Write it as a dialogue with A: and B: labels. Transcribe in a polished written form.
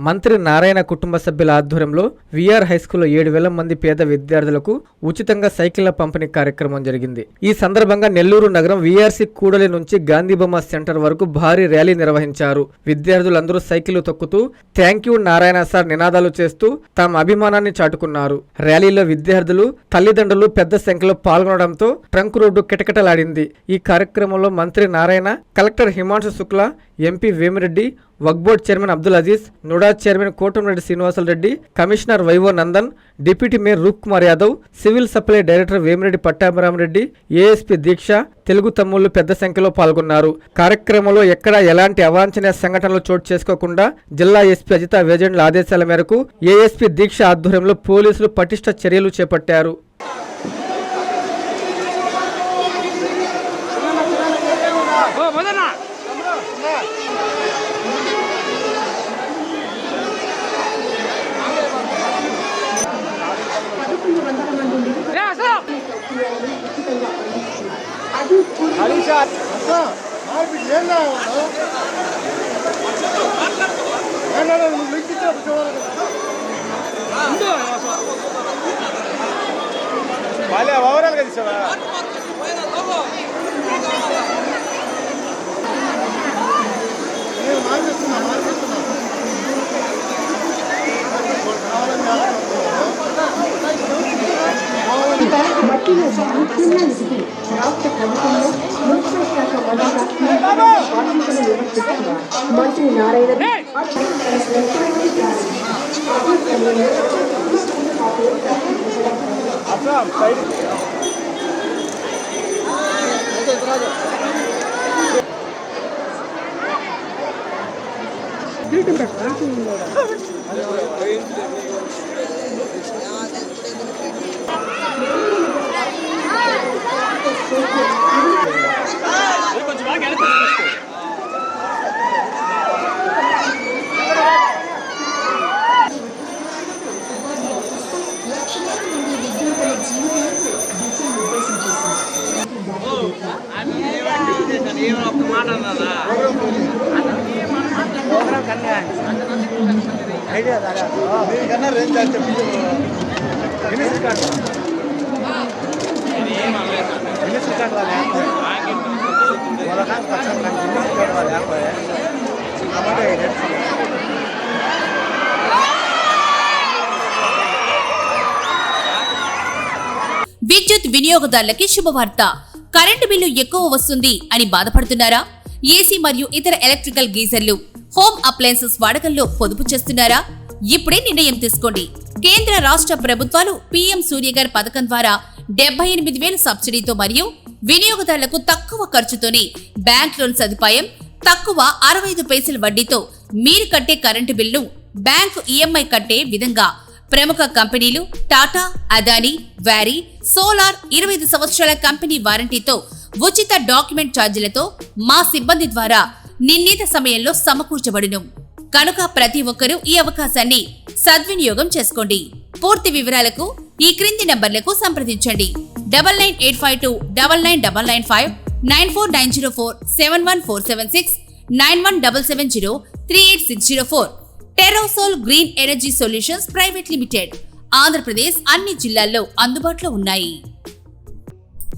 A: మంత్రి నారాయణ కుటుంబ సభ్యుల ఆధ్వర్యంలో విఆర్ హైస్కూల్లో 7,000 మంది పేద విద్యార్థులకు ఉచితంగా సైకిళ్ల పంపిణీ కార్యక్రమం జరిగింది. ఈ సందర్భంగా నెల్లూరు నగరం విఆర్సి కూడలి నుంచి గాంధీబొమ్మ సెంటర్ వరకు భారీ ర్యాలీ నిర్వహించారు. విద్యార్థులందరూ సైకిళ్లు తొక్కుతూ థ్యాంక్ యూ నారాయణ సార్ నినాదాలు చేస్తూ తమ అభిమానాన్ని చాటుకున్నారు. ర్యాలీలో విద్యార్థులు, తల్లిదండ్రులు పెద్ద సంఖ్యలో పాల్గొనడంతో ట్రంక్ రోడ్డు కిటకిటలాడింది. ఈ కార్యక్రమంలో మంత్రి నారాయణ, కలెక్టర్ హిమాంశు శుక్లా, ఎంపీ వేమిరెడ్డి, వక్ఫ్ board chairman Abdul Aziz, NUDA chairman Kotamreddy Srinivasa Reddy, commissioner YO Nandan, deputy mayor Roop Kumar Yadav, civil supply director Vemireddy Pattabhirama Reddy, ASP Deeksha, Telugu తమ్ముళ్లు పెద్ద సంఖ్యలో పాల్గొన్నారు. కార్యక్రమంలో ఎక్కడా ఎలాంటి అవాంఛనీయ సంఘటనలు చోటు చేసుకోకుండా జిల్లా ఎస్పీ అజిత వేజెండ్ల ఆదేశాల మేరకు ఏఎస్పీ దీక్ష ఆధ్వర్యంలో పోలీసులు పటిష్ట చర్యలు చేపట్టారు.
B: రాష్ట్ర ప్రభుత్వంలో మున్సిపల్ శాఖ మంత్రి నారాయణ
C: విద్యుత్ వినియోగదారులకి శుభవార్త. కరెంటు బిల్లు ఎక్కువ వస్తుంది అని బాధపడుతున్నారా? ఏసీ మరియు ఇతర ఎలక్ట్రికల్ గీజర్లు, హోమ్ అప్లయన్సెస్ వాడకంలో పొదుపు చేస్తున్నారా? ఇప్పుడే నిర్ణయం తీసుకోండి. కేంద్ర రాష్ట్ర ప్రభుత్వాలు పీఎం సూర్యఘర్ పథకం ద్వారా 78,000 సబ్సిడీతో మరియు వినియోగదారులకు తక్కువ ఖర్చుతోనే బ్యాంక్ లోన్ సదుపాయం, తక్కువ 65 పైసల వడ్డీతో మీరు కట్టే కరెంటు బిల్లును బ్యాంకు ఈఎంఐ కట్టే విధంగా ప్రముఖ కంపెనీలు టాటా, అదానీ, వ్యారీ, సోలార్ 25 సంవత్సరాల కంపెనీ వారంటీతో ఉచిత డాక్యుమెంట్ ఛార్జీలతో మా సిబ్బంది ద్వారా నిర్ణీత సమయంలో సమకూర్చబడును. కనుక ప్రతి ఒక్కరూ ఈ అవకాశాన్ని సద్వినియోగం చేసుకోండి. పూర్తి వివరాలకు ఈ క్రింది నంబర్లకు సంప్రదించండి. 9985 999995, 94904 71476, 917770 38604. Terosol Green Energy Solutions Private Limited, Andhra Pradesh అన్ని జిల్లాల్లో అందుబాటులో ఉన్నాయి.